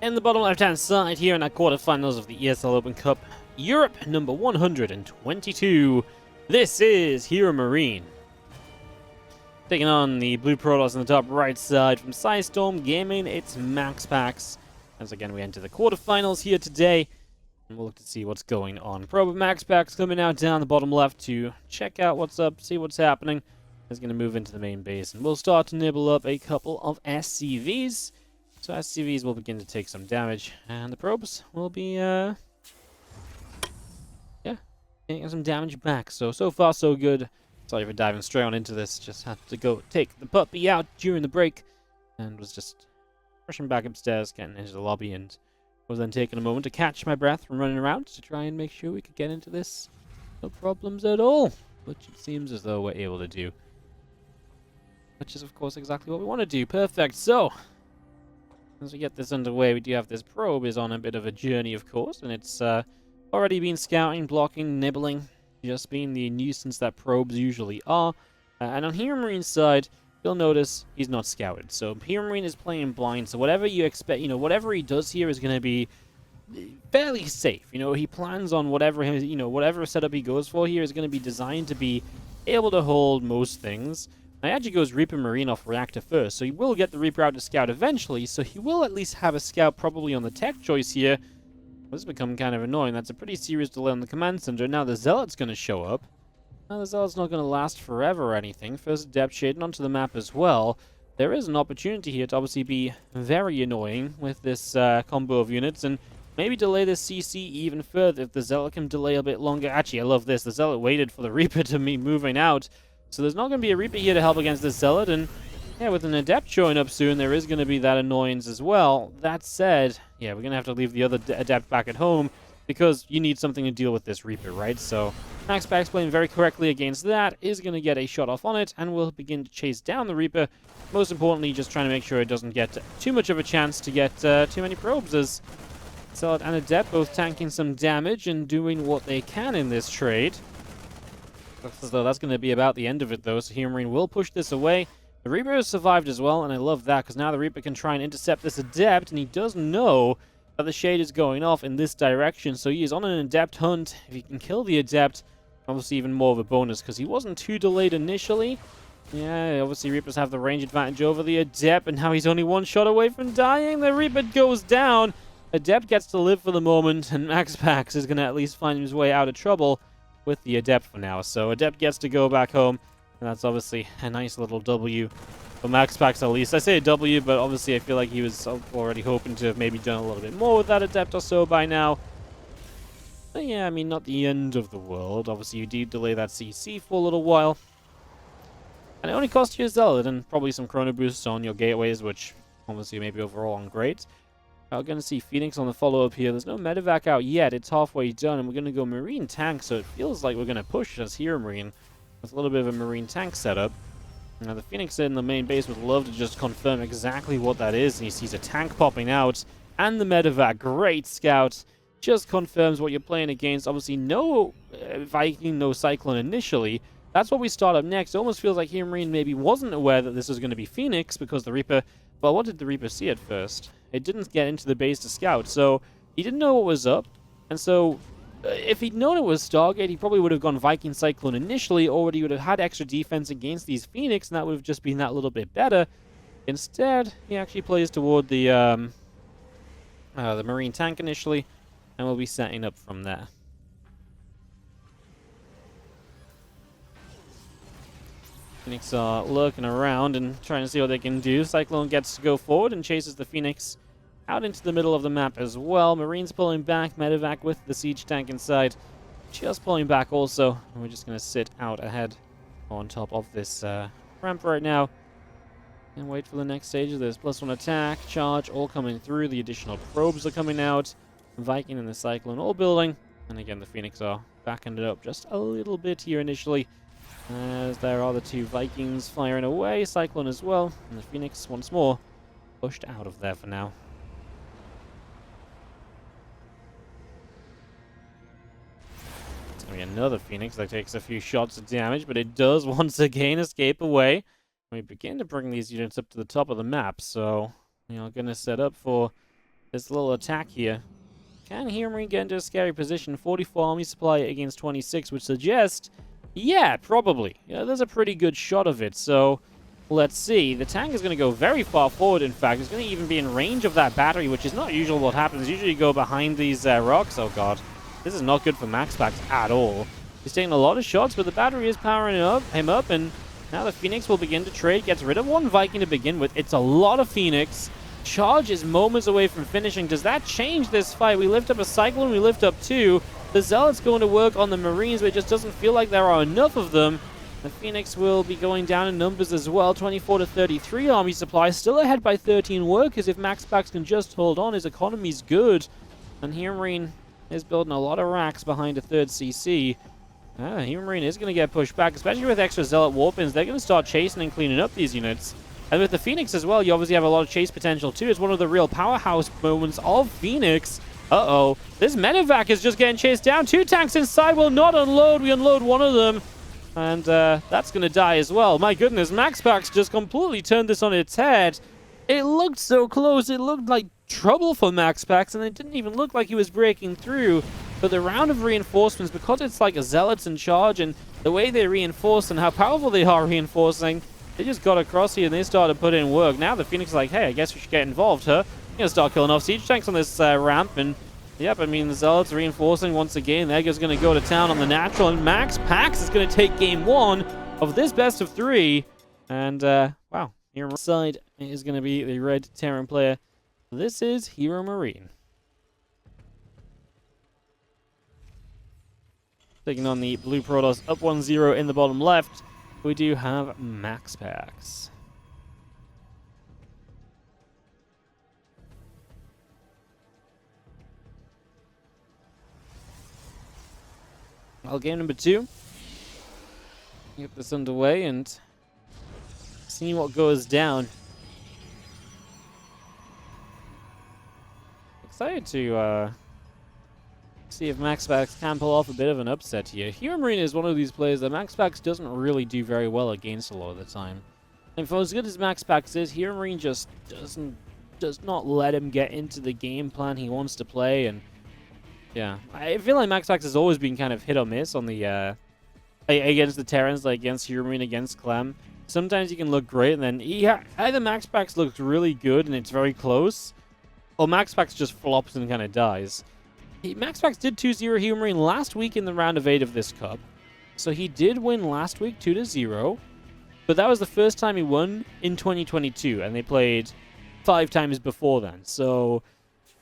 In the bottom left-hand side here in our quarterfinals of the ESL Open Cup Europe number 122, this is HeroMarine. Taking on the Blue Protoss on the top right side from Storm Gaming, it's MaxPax. As again, we enter the quarterfinals here today, and we'll look to see what's going on. Probe MaxPax coming out down the bottom left to check out what's up, see what's happening. He's going to move into the main base, and we'll start to nibble up a couple of SCVs. So SCVs will begin to take some damage, and the probes will be, getting some damage back. So far so good. Sorry for diving straight on into this. Just had to go take the puppy out during the break, and was just rushing back upstairs, getting into the lobby, and was then taking a moment to catch my breath from running around to try and make sure we could get into this. No problems at all, which it seems as though we're able to do. Which is, of course, exactly what we want to do. Perfect. So, as we get this underway, we do have this probe is on a bit of a journey, of course, and it's already been scouting, blocking, nibbling, just being the nuisance that probes usually are. And on HeroMarine's side, you'll notice he's not scouted. So HeroMarine is playing blind, so whatever you expect, whatever he does here is going to be fairly safe. He plans on whatever setup he goes for here is going to be designed to be able to hold most things. Now, he actually goes Reaper Marine off Reactor first, so he will get the Reaper out to scout eventually, so he will at least have a scout probably on the tech choice here. This has become kind of annoying. That's a pretty serious delay on the command center. Now the Zealot's going to show up. Now the Zealot's not going to last forever or anything. First depth shading onto the map as well. There is an opportunity here to obviously be very annoying with this combo of units, and maybe delay this CC even further if the Zealot can delay a bit longer. Actually, I love this. The Zealot waited for the Reaper to be moving out. So there's not going to be a Reaper here to help against this Zealot, and yeah, with an Adept showing up soon, there is going to be that annoyance as well. That said, yeah, we're going to have to leave the other Adept back at home, because you need something to deal with this Reaper, right? So MaxPax playing very correctly against that, is going to get a shot off on it, and will begin to chase down the Reaper. Most importantly, just trying to make sure it doesn't get too much of a chance to get too many probes, as Zealot and Adept both tanking some damage and doing what they can in this trade. Looks as though that's going to be about the end of it, though, so HeroMarine will push this away. The Reaper has survived as well, and I love that, because now the Reaper can try and intercept this Adept, and he does know that the Shade is going off in this direction, so he is on an Adept hunt. If he can kill the Adept, obviously even more of a bonus, because he wasn't too delayed initially. Yeah, obviously Reapers have the range advantage over the Adept, and now he's only one shot away from dying. The Reaper goes down. Adept gets to live for the moment, and MaxPax is going to at least find his way out of trouble with the Adept for now. So Adept gets to go back home, and that's obviously a nice little W for MaxPax at least. I say a W, but obviously I feel like he was already hoping to have maybe done a little bit more with that Adept or so by now. But yeah, I mean, not the end of the world. Obviously you do delay that CC for a little while, and it only costs you a Zealot and probably some Chrono Boosts on your gateways, which obviously maybe overall aren't great. We're going to see Phoenix on the follow-up here. There's no medevac out yet. It's halfway done, and we're going to go Marine Tank, so it feels like we're going to push as HeroMarine with a little bit of a Marine Tank setup. Now, the Phoenix in the main base would love to just confirm exactly what that is, and he sees a tank popping out, and the medevac. Great scout. Just confirms what you're playing against. Obviously, no Viking, no Cyclone initially. That's what we start up next. It almost feels like HeroMarine maybe wasn't aware that this was going to be Phoenix, because the Reaper... Well, what did the Reaper see at first? It didn't get into the base to scout, so he didn't know what was up. And so, if he'd known it was Stargate, he probably would have gone Viking Cyclone initially, or he would have had extra defense against these Phoenix, and that would have just been that little bit better. Instead, he actually plays toward the Marine Tank initially, and we'll be setting up from there. Phoenix are lurking around and trying to see what they can do. Cyclone gets to go forward and chases the Phoenix out into the middle of the map as well. Marine's pulling back, medevac with the siege tank inside, just pulling back also. And we're just going to sit out ahead on top of this ramp right now and wait for the next stage of this. +1 attack, charge, all coming through. The additional probes are coming out. Viking and the Cyclone all building. And again, the Phoenix are backing it up just a little bit here initially, as there are the two Vikings firing away, Cyclone as well, and the Phoenix once more pushed out of there for now. It's going to be another Phoenix that takes a few shots of damage, but it does once again escape away. We begin to bring these units up to the top of the map, so we are going to set up for this little attack here. Can HeroMarine get into a scary position? 44 army supply against 26, which suggests, yeah, probably. Yeah, there's a pretty good shot of it, so let's see. The tank is going to go very far forward, in fact. It's going to even be in range of that battery, which is not usually what happens. Usually you go behind these rocks. Oh, God. This is not good for MaxPax at all. He's taking a lot of shots, but the battery is powering him up, and now the Phoenix will begin to trade. Gets rid of one Viking to begin with. It's a lot of Phoenix. Charge is moments away from finishing. Does that change this fight? We lift up a Cyclone, we lift up two. The Zealot's going to work on the Marines, but it just doesn't feel like there are enough of them. The Phoenix will be going down in numbers as well. 24 to 33 army supply. Still ahead by 13 workers. If MaxPax can just hold on, his economy's good. And HeroMarine is building a lot of racks behind a third CC. HeroMarine is going to get pushed back, especially with extra Zealot Warpins. They're going to start chasing and cleaning up these units. And with the Phoenix as well, you obviously have a lot of chase potential too. It's one of the real powerhouse moments of Phoenix. Uh-oh. This Medevac is just getting chased down. Two tanks inside will not unload. We unload one of them. And that's going to die as well. My goodness, MaxPax just completely turned this on its head. It looked so close. It looked like trouble for MaxPax, and it didn't even look like he was breaking through. But the round of reinforcements, because it's like a Zealots in charge, and the way they reinforce and how powerful they are reinforcing, they just got across here and they started to put in work. Now the Phoenix is like, hey, I guess we should get involved, huh? We're going to start killing off siege tanks on this ramp. And, yep, I mean, the Zealots reinforcing once again. Egger's going to go to town on the natural. And MaxPax is going to take game one of this best of three. And, wow, here side is going to be the red Terran player. This is HeroMarine. Taking on the blue Protoss up 1-0 in the bottom left. We do have MaxPax. Well, game number 2. Get this underway and see what goes down. Excited to see if MaxPax can pull off a bit of an upset here. HeroMarine is one of these players that MaxPax doesn't really do very well against a lot of the time. And for as good as MaxPax is, HeroMarine just does not let him get into the game plan he wants to play. And yeah, I feel like MaxPax has always been kind of hit or miss on the against the Terrans, like against HeroMarine, against Clem. Sometimes he can look great, and then either MaxPax looks really good and it's very close, or MaxPax just flops and kind of dies. MaxPax did 2-0 HeroMarine last week in the round of 8 of this cup. So he did win last week 2-0. But that was the first time he won in 2022. And they played 5 times before then. So,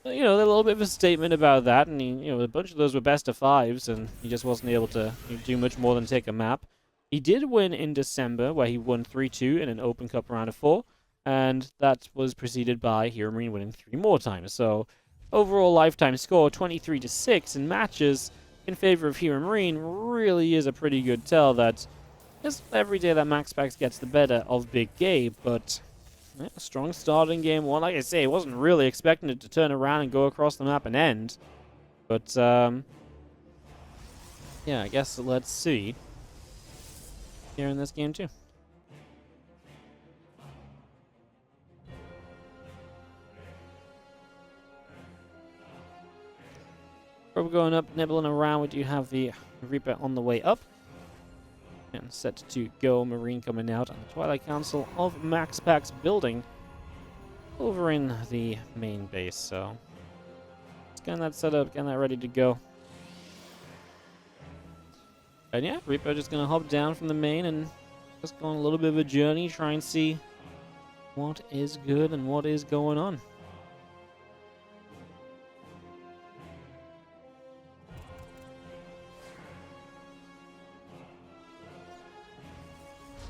you know, a little bit of a statement about that. And, a bunch of those were best of 5s. And he just wasn't able to do much more than take a map. He did win in December, where he won 3-2 in an Open Cup round of 4. And that was preceded by HeroMarine winning 3 more times. So overall lifetime score 23-6 in matches in favor of HeroMarine really is a pretty good tell that just every day that MaxPax gets the better of Big Gabe. But yeah, a strong start in game 1. Like I say, I wasn't really expecting it to turn around and go across the map and end. But yeah, I guess let's see here in this game too. We're going up, nibbling around. We do have the Reaper on the way up. And set to go. Marine coming out on the Twilight Council of MaxPax building over in the main base. So, just getting that set up, getting that ready to go. And yeah, Reaper just going to hop down from the main and just go on a little bit of a journey, try and see what is good and what is going on.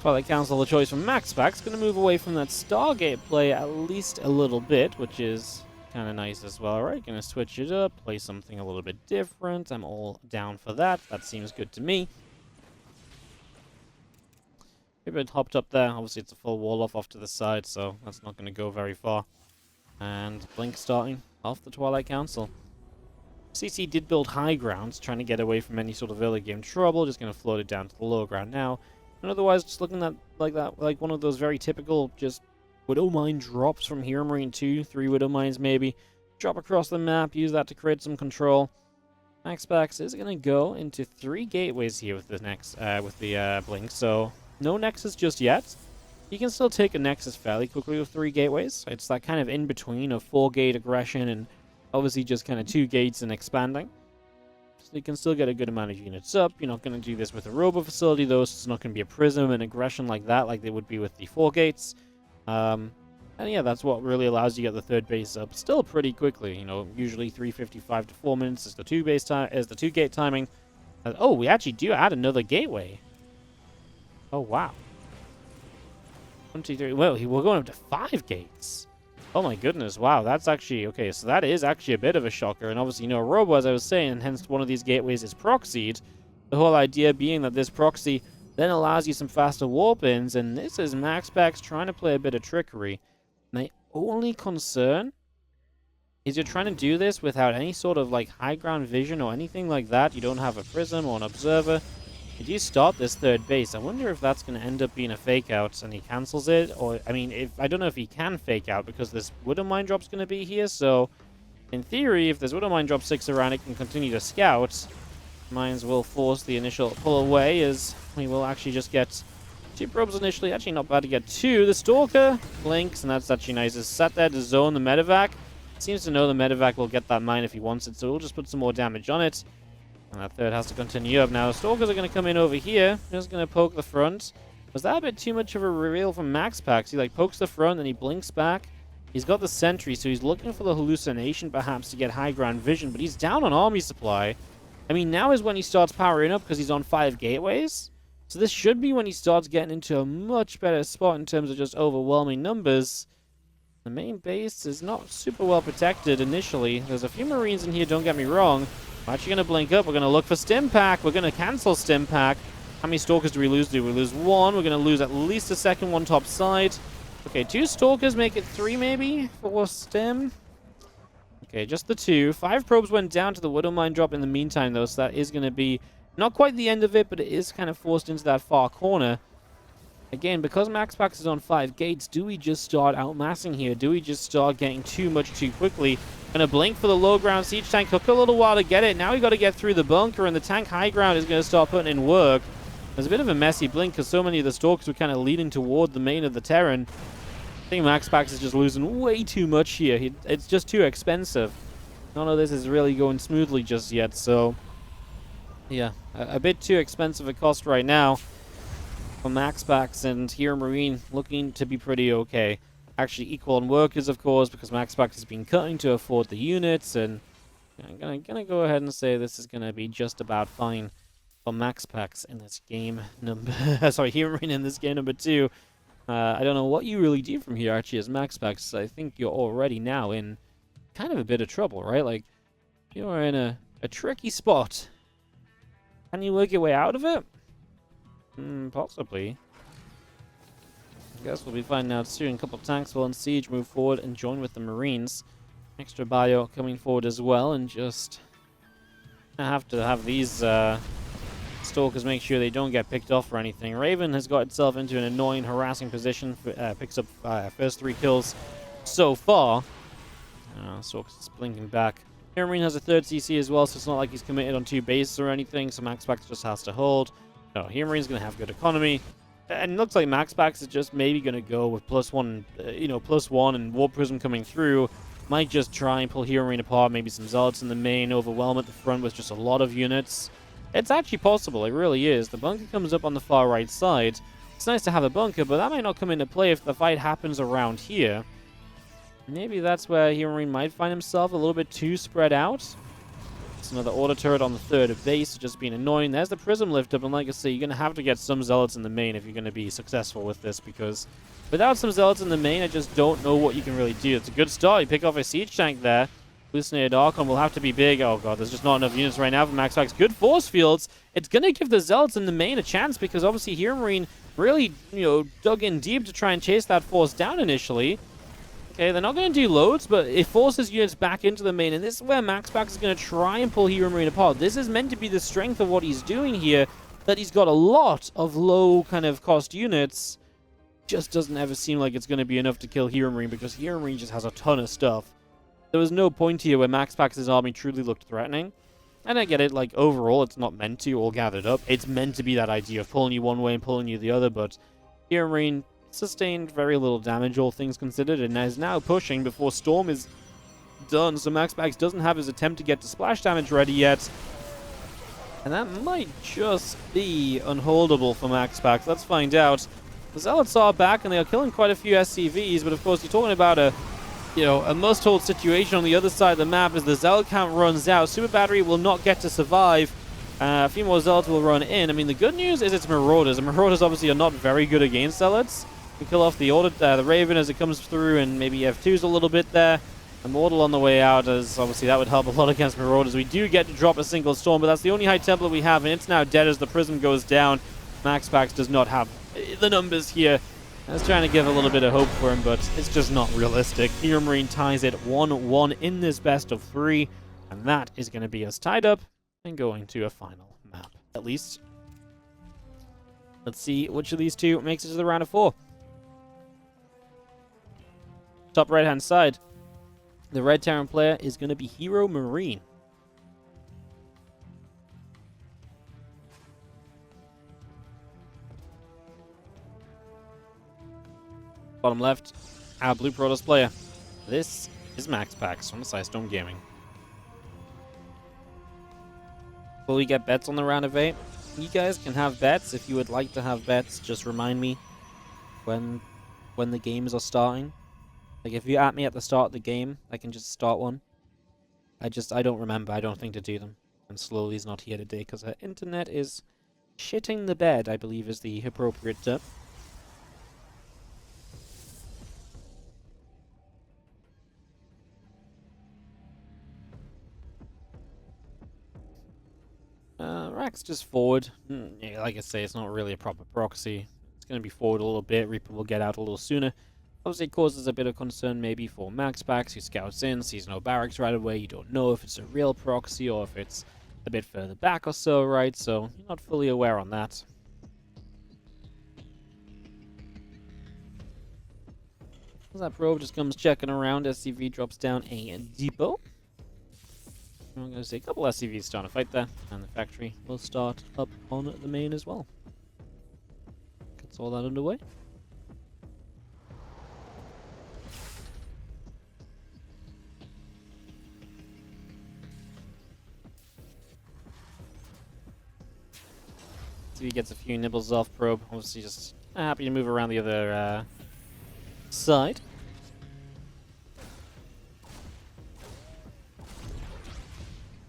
Twilight Council, the choice from MaxPax, going to move away from that Stargate play at least a little bit, which is kind of nice as well, right? Going to switch it up, play something a little bit different. I'm all down for that. That seems good to me. Maybe it hopped up there. Obviously, it's a full wall off to the side, so that's not going to go very far. And Blink starting off the Twilight Council. CC did build high grounds, trying to get away from any sort of early game trouble. Just going to float it down to the lower ground now. And otherwise, just looking at like one of those very typical just Widow Mine drops from HeroMarine 2, 3 Widow Mines maybe. drop across the map, use that to create some control. MaxPax is going to go into 3 gateways here with the next, blink, so no Nexus just yet. You can still take a Nexus fairly quickly with 3 gateways. It's that kind of in-between of 4-gate aggression and obviously just kind of 2 gates and expanding. So you can still get a good amount of units up. You're not going to do this with a Robo facility, though, so it's not going to be a Prism and aggression like that, like they would be with the 4 gates. And yeah, that's what really allows you to get the 3rd base up still pretty quickly. You know, usually 3:55 to 4 minutes is the 2-gate timing. Oh, we actually do add another gateway. Oh wow. 1, 2, 3. Well, we're going up to 5 gates. Oh my goodness, wow, that's actually okay. So that is actually a bit of a shocker, and obviously, you know, Robo, as I was saying, and hence one of these gateways is proxied. The whole idea being that this proxy then allows you some faster warp-ins, and this is MaxPax trying to play a bit of trickery. My only concern is you're trying to do this without any sort of like high ground vision or anything like that. You don't have a prism or an observer. You do start this 3rd base. I wonder if that's going to end up being a fake out and he cancels it. Or, I mean, I don't know if he can fake out because this Widow Mine Drop's going to be here. So, in theory, if there's Widow Mine Drop 6 around, it can continue to scout. Mines will force the initial pull away as we will actually just get 2 probes initially. Actually, not bad to get 2. The Stalker blinks, and that's actually nice. It's sat there to zone the medevac. Seems to know the medevac will get that mine if he wants it, so we'll just put some more damage on it. And that 3rd has to continue up. Now, the Stalkers are going to come in over here. Just going to poke the front. Was that a bit too much of a reveal from MaxPax? He, like, pokes the front, and he blinks back. He's got the sentry, so he's looking for the hallucination, perhaps, to get high ground vision, but he's down on army supply. I mean, now is when he starts powering up because he's on 5 gateways. So this should be when he starts getting into a much better spot in terms of just overwhelming numbers. The main base is not super well protected initially. There's a few Marines in here, don't get me wrong. We're actually going to blink up. We're going to look for Stim Pack. We're going to cancel Stim Pack. How many Stalkers do we lose? Do we lose 1? We're going to lose at least a second one top side. Okay, 2 Stalkers make it 3 maybe for Stim. Okay, just the 2. 5 probes went down to the Widow Mine Drop in the meantime, though, so that is going to be not quite the end of it, but it is kind of forced into that far corner. Again, because MaxPax is on 5 gates, do we just start outmassing here? Do we just start getting too much too quickly? Gonna blink for the low ground siege tank. Took a little while to get it. Now we got to get through the bunker, and the tank high ground is going to start putting in work. There's a bit of a messy blink because so many of the Stalkers were kind of leading toward the main of the Terran. I think MaxPax is just losing way too much here. It's just too expensive. None of this is really going smoothly just yet, so yeah, a bit too expensive a cost right now for MaxPax, and HeroMarine looking to be pretty okay. Actually equal on workers, of course, because MaxPax has been cutting to afford the units, and I'm gonna go ahead and say this is gonna be just about fine for MaxPax in this game number sorry, HeroMarine in this game number 2. I don't know what you really do from here, actually, as MaxPax. I think you're already now in kind of a bit of trouble, right? Like, you're in a tricky spot. Can you work your way out of it? Possibly. I guess we'll be finding out soon. A couple of tanks will on siege, move forward, and join with the Marines. Extra bio coming forward as well, and just have to have these Stalkers make sure they don't get picked off or anything. Raven has got itself into an annoying, harassing position. Picks up first 3 kills so far. Stalkers is blinking back. HeroMarine has a 3rd CC as well, so it's not like he's committed on 2 bases or anything, so MaxPax just has to hold. No, HeroMarine's going to have good economy. And it looks like MaxPax is just maybe going to go with +1, +1 and Warp Prism coming through. Might just try and pull HeroMarine apart, maybe some Zealots in the main, overwhelm at the front with just a lot of units. It's actually possible, it really is. The bunker comes up on the far right side. It's nice to have a bunker, but that might not come into play if the fight happens around here. Maybe that's where HeroMarine might find himself a little bit too spread out. It's another auto turret on the 3rd base, just being annoying. There's the Prism lift up, and like I say, you're going to have to get some Zealots in the main if you're going to be successful with this, because without some Zealots in the main, I just don't know what you can really do. It's a good start. You pick off a siege tank there. Hallucinated Archon will have to be big. Oh god, there's just not enough units right now for MaxPax. Good force fields. It's going to give the Zealots in the main a chance, because obviously HeroMarine really, dug in deep to try and chase that force down initially. Okay, they're not going to do loads, but it forces units back into the main, and this is where MaxPax is going to try and pull HeroMarine apart. This is meant to be the strength of what he's doing here, that he's got a lot of low kind of cost units. Just doesn't ever seem like it's going to be enough to kill HeroMarine, because HeroMarine just has a ton of stuff. there was no point here where MaxPax's army truly looked threatening. And I get it, like, overall, it's not meant to all gathered up. It's meant to be that idea of pulling you one way and pulling you the other, but HeroMarine sustained very little damage, all things considered, and is now pushing before Storm is done, so MaxPax doesn't have his attempt to get to splash damage ready yet. And that might just be unholdable for MaxPax. Let's find out. The Zealots are back, and they are killing quite a few SCVs, but of course you're talking about a must-hold situation on the other side of the map as the Zealot count runs out. Super Battery will not get to survive. A few more Zealots will run in. I mean, the good news is it's Marauders, and Marauders obviously are not very good against Zealots. You kill off the Raven as it comes through, and maybe F2's a little bit there. Immortal on the way out, as obviously that would help a lot against Marauders. We do get to drop a single Storm, but that's the only High Templar we have, and it's now dead as the Prism goes down. MaxPax does not have the numbers here. I was trying to give a little bit of hope for him, but it's just not realistic. HeroMarine ties it 1-1 in this best of 3, and that is going to be us tied up and going to a final map. At least, let's see which of these two makes it to the round of 4. Top right-hand side, the red Terran player is going to be HeroMarine. Bottom left, our blue Protoss player. This is MaxPax from Sidestorm Gaming. Will we get bets on the round of 8? You guys can have bets if you would like to have bets. Just remind me when the games are starting. Like, if you at me at the start of the game, I can just start one. I don't remember. I don't think to do them. And Slowly's not here today because her internet is shitting the bed, I believe is the appropriate term. Rack's just forward. Yeah, like I say, it's not really a proper proxy. It's going to be forward a little bit. Reaper will get out a little sooner. Obviously, it causes a bit of concern maybe for MaxPax, who scouts in, sees no barracks right away. You don't know if it's a real proxy or if it's a bit further back or so, right? So, you're not fully aware on that. As that probe just comes checking around, SCV drops down a depot. I'm going to see a couple SCVs starting to fight there, and the factory will start up on the main as well. Gets all that underway. SCV gets a few nibbles off probe, obviously just happy to move around the other side.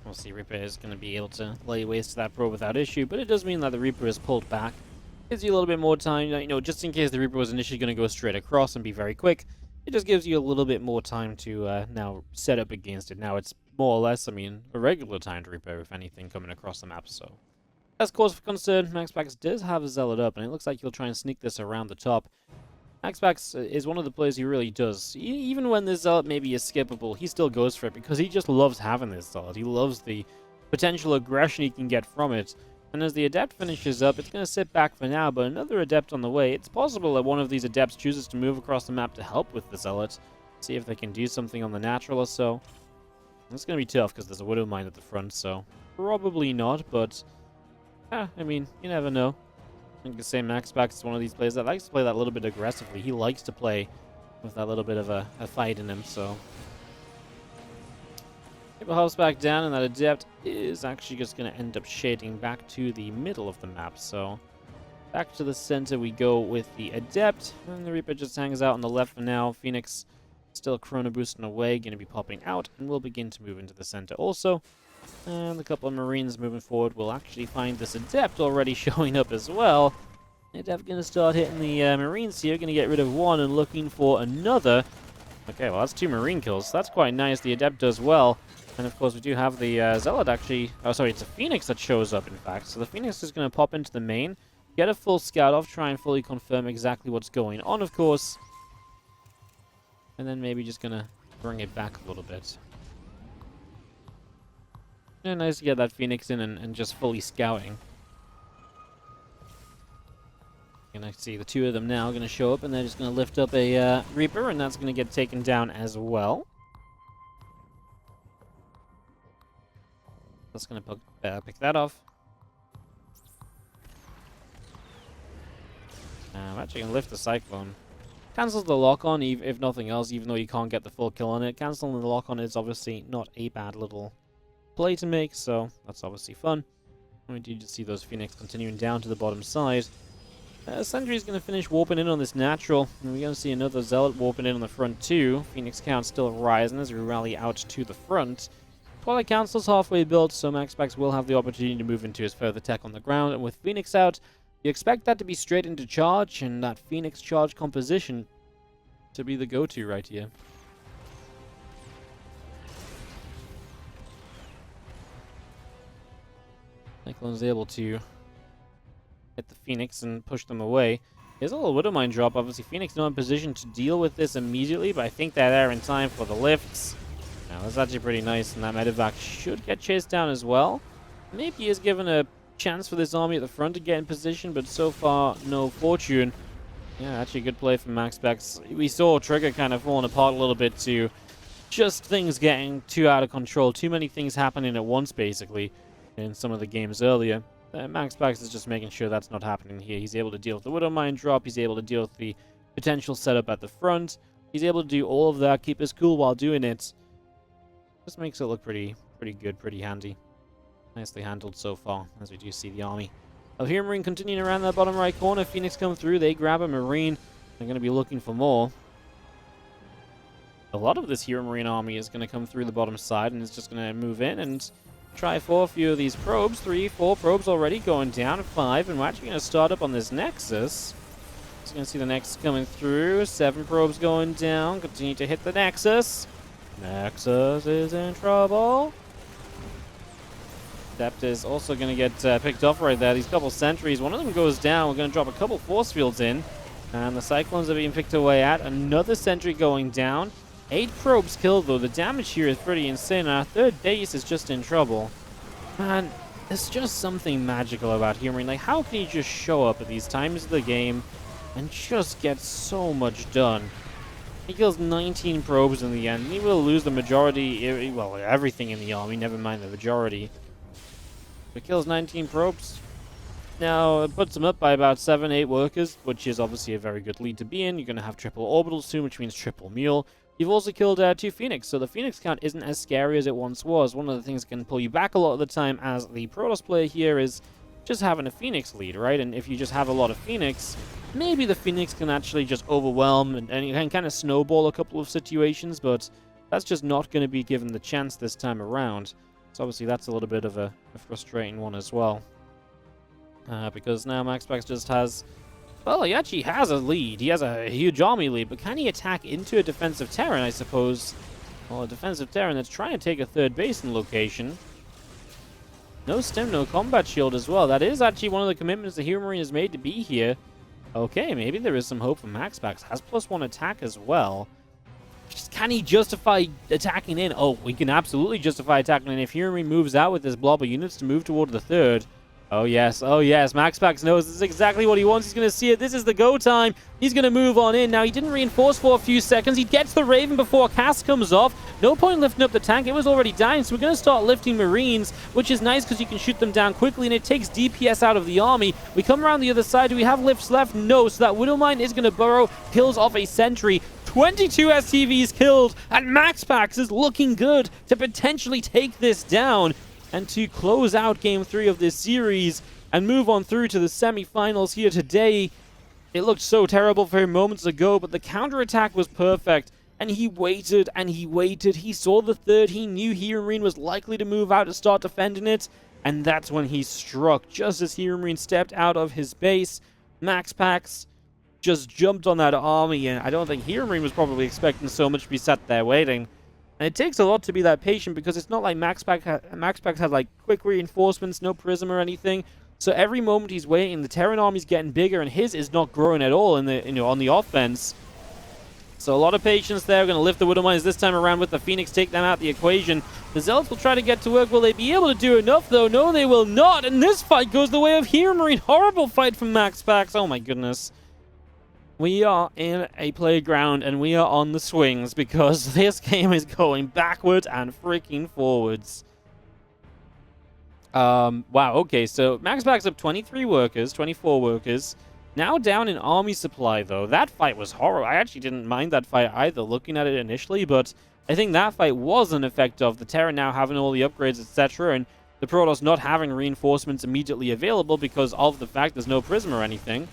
Obviously, Reaper is going to be able to lay waste to that probe without issue, but it does mean that the Reaper is pulled back. Gives you a little bit more time, just in case the Reaper was initially going to go straight across and be very quick. It just gives you a little bit more time to now set up against it. Now it's more or less, a regular timed Reaper, if anything, coming across the map, so. As cause for concern, MaxPax does have a Zealot up, and it looks like he'll try and sneak this around the top. MaxPax is one of the players who really does. Even when this Zealot maybe is skippable, he still goes for it because he just loves having this Zealot. He loves the potential aggression he can get from it. And as the Adept finishes up, it's going to sit back for now, but another Adept on the way. It's possible that one of these Adepts chooses to move across the map to help with the Zealot. See if they can do something on the natural or so. It's going to be tough because there's a Widow Mine at the front, so probably not, but you never know. I can say MaxPax is one of these players that likes to play that a little bit aggressively. He likes to play with that little bit of a fight in him, so. Reaper hops back down, and that Adept is actually just going to end up shading back to the middle of the map, so. Back to the center we go with the Adept, and the Reaper just hangs out on the left for now. Phoenix still chrono boosting away, going to be popping out, and we'll begin to move into the center also. And a couple of Marines moving forward will actually find this Adept already showing up as well. Adept going to start hitting the Marines here, going to get rid of one and looking for another. Okay, well that's 2 Marine kills. That's quite nice. The Adept does well. And of course we do have the Zealot actually. Oh, sorry, it's a Phoenix that shows up in fact. So the Phoenix is going to pop into the main, get a full scout off, try and fully confirm exactly what's going on, of course. And then maybe just going to bring it back a little bit. Yeah, nice to get that Phoenix in and just fully scouting. And I see the 2 of them now going to show up, and they're just going to lift up a Reaper, and that's going to get taken down as well. That's going to pick that off. I'm actually going to lift the Cyclone. Cancels the lock-on, if nothing else, even though you can't get the full kill on it. Canceling the lock-on is obviously not a bad little play to make, so that's obviously fun. We do just see those Phoenix continuing down to the bottom side. Sentry is going to finish warping in on this natural, and we're going to see another Zealot warping in on the front too. Phoenix count still rising as we rally out to the front. Twilight Council's halfway built, so MaxPax will have the opportunity to move into his further tech on the ground, and with Phoenix out, you expect that to be straight into charge, and that Phoenix charge composition to be the go-to right here. Cyclone's able to hit the Phoenix and push them away. There's a little Widowmine drop. Obviously, Phoenix not in position to deal with this immediately, but I think they're there in time for the lifts. Now, that's actually pretty nice, and that medevac should get chased down as well. Maybe he is given a chance for this army at the front to get in position, but so far, no fortune. Yeah, actually a good play from MaxPax. We saw Trigger kind of falling apart a little bit to just things getting too out of control. Too many things happening at once, basically, in some of the games earlier. MaxPax is just making sure that's not happening here. He's able to deal with the Widowmine drop. He's able to deal with the potential setup at the front. He's able to do all of that, keep his cool while doing it. Just makes it look pretty good, pretty handy. Nicely handled so far, as we do see the army. HeroMarine continuing around that bottom right corner. Phoenix come through. They grab a Marine. They're going to be looking for more. A lot of this HeroMarine army is going to come through the bottom side and is just going to move in and try for a few of these probes. 3, 4 probes already going down. 5, and we're actually going to start up on this Nexus. So going to see the Nexus coming through. 7 probes going down. Continue to hit the Nexus. Nexus is in trouble. Dept is also going to get picked off right there. These couple sentries, one of them goes down. We're going to drop a couple force fields in. And the Cyclones are being picked away at. Another sentry going down. 8 probes killed, though. The damage here is pretty insane. Our third base is just in trouble. Man, there's just something magical about HeroMarine. Like, how can he just show up at these times of the game and just get so much done? He kills 19 probes in the end. He will lose the majority, well, everything in the army, never mind the majority. But kills 19 probes. Now, it puts him up by about 7, 8 workers, which is obviously a very good lead to be in. You're going to have triple orbitals soon, which means triple mule. You've also killed 2 Phoenix, so the Phoenix count isn't as scary as it once was. One of the things that can pull you back a lot of the time as the Protoss player here is just having a Phoenix lead, right? And if you just have a lot of Phoenix, maybe the Phoenix can actually just overwhelm and you can kind of snowball a couple of situations, but that's just not going to be given the chance this time around. So obviously that's a little bit of a frustrating one as well. Because now MaxPax just has... Well, he actually has a lead. He has a huge army lead, but can he attack into a defensive Terran, I suppose? Well, a defensive Terran that's trying to take a third base in location. No stim, no combat shield as well. That is actually one of the commitments the HeroMarine has made to be here. Okay, maybe there is some hope for MaxPax. Has +1 attack as well. Just, can he justify attacking in? Oh, we can absolutely justify attacking in if HeroMarine moves out with this blob of units to move toward the third. Oh yes, MaxPax knows this is exactly what he wants. He's going to see it. This is the go time. He's going to move on in. Now, he didn't reinforce for a few seconds. He gets the Raven before cast comes off. No point lifting up the tank. It was already dying, so we're going to start lifting Marines, which is nice because you can shoot them down quickly, and it takes DPS out of the army. We come around the other side. Do we have lifts left? No, so that Widowmine is going to burrow, kills off a sentry. 22 STVs killed, and MaxPax is looking good to potentially take this down and to close out Game 3 of this series and move on through to the semi-finals here today. It looked so terrible for him moments ago, but the counterattack was perfect, and he waited and he waited. He saw the third. He knew HeroMarine was likely to move out to start defending it, and that's when he struck. Just as HeroMarine stepped out of his base, MaxPax just jumped on that army, and I don't think HeroMarine was probably expecting so much to be sat there waiting. And it takes a lot to be that patient because it's not like MaxPax had like quick reinforcements, no prism or anything. So every moment he's waiting, the Terran army's getting bigger, and his is not growing at all in the on the offense. So a lot of patience there. We're going to lift the Widowmines this time around with the Phoenix, take them out the equation. The Zealots will try to get to work. Will they be able to do enough, though? No, they will not. And this fight goes the way of HeroMarine. Horrible fight from MaxPax. Oh my goodness. We are in a playground, and we are on the swings because this game is going backwards and freaking forwards. Wow, okay, so MaxPax up 23 workers, 24 workers. Now down in army supply, though. That fight was horrible. I actually didn't mind that fight either, looking at it initially, but I think that fight was an effect of the Terra now having all the upgrades, etc., and the Protoss not having reinforcements immediately available because of the fact there's no Prism or anything.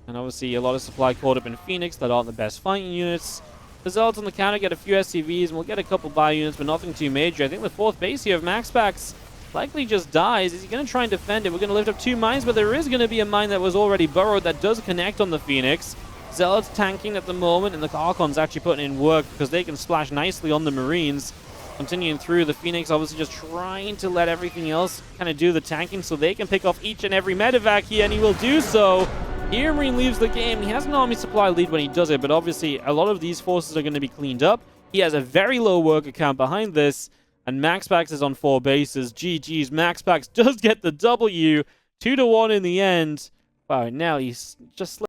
And obviously a lot of supply caught up in Phoenix that aren't the best fighting units. The Zealots on the counter get a few SCVs, and we'll get a couple buy units, but nothing too major. I think the fourth base here of MaxPax likely just dies. Is he going to try and defend it? We're going to lift up 2 mines, but there is going to be a mine that was already burrowed that does connect on the Phoenix. Zealots tanking at the moment, and the Archon's actually putting in work because they can splash nicely on the Marines. Continuing through, the Phoenix obviously just trying to let everything else kind of do the tanking so they can pick off each and every medevac here, and he will do so. HeroMarine leaves the game. He has an army supply lead when he does it, but obviously a lot of these forces are going to be cleaned up. He has a very low worker count behind this, and MaxPax is on 4 bases. GG's, MaxPax does get the W. 2-1 in the end. Wow, now he's just